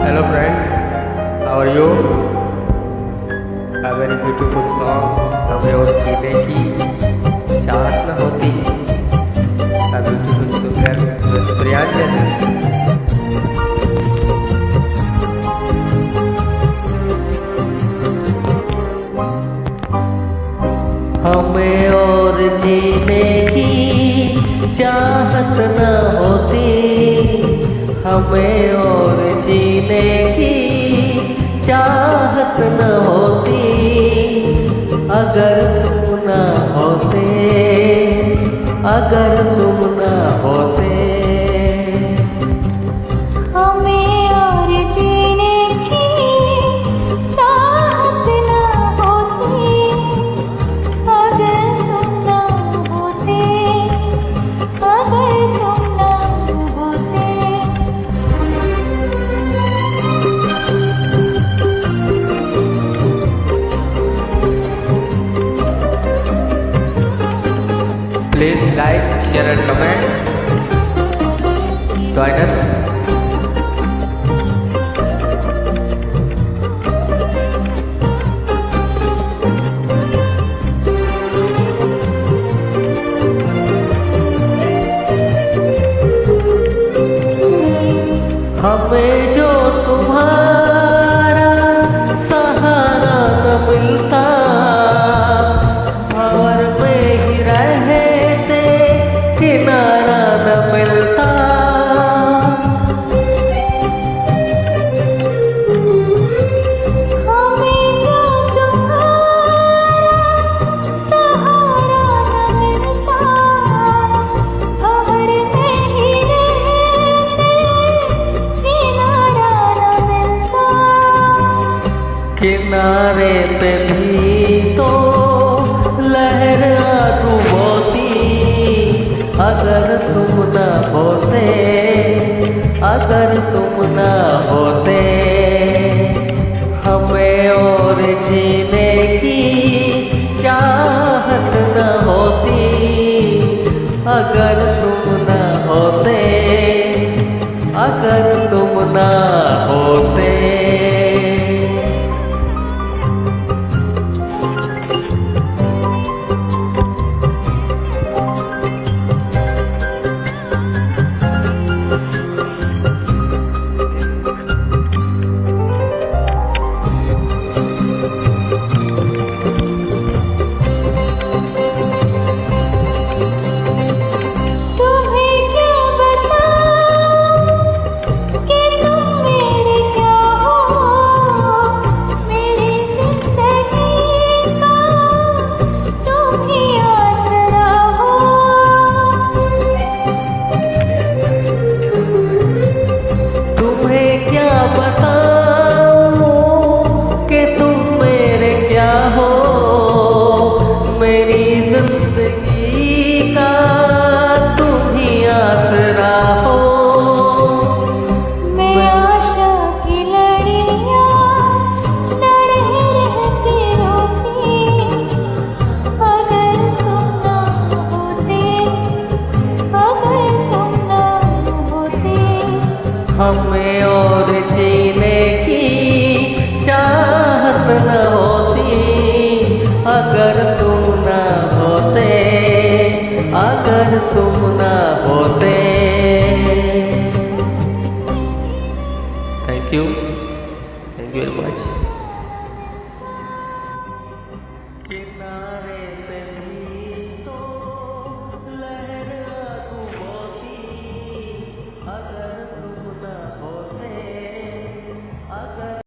Hello friends, how are you? A very beautiful song हमें और जीने की चाहत न होती। A beautiful singer Priyanjan. हमें और जीने की चाहत न होती, हमें और जीने की चाहत न होती, अगर तुम न होते, अगर तुम न होते। हमें और जीने की चाहत न होती, अगर तुम न होते, अगर तुम न होते। Please like, share and comment. Join us. हमें जो तुम्हारा सहारा न मिलता, भंवर में ही रहते किनारा न मिलता। हमें जो तुम्हारा सहारा न मिलता, भंवर में ही रहते किनारा न मिलता। किनारे पे भी तो लहर आंसू होती, अगर तुम न होते, अगर तुम न होते। हमें और जीने की चाहत न होती, अगर तुम न होते, अगर तुम न होते। तुम्हें क्या बताऊं कि तुम मेरे क्या हो, मेरी जिंदगी का तुम ही आसरा हो। तुम्हें क्या बताऊं कि तुम मेरे क्या हो, मेरी जिंदगी का तुम ही आसरा हो। मैं आशा की लड़ियां न रहती रोती, अगर तुम न होते, अगर तुम न होते। हमें और जीने की चाहत न होती, अगर तुम न होते, अगर तुम न होते। Thank you very much. किनारे पे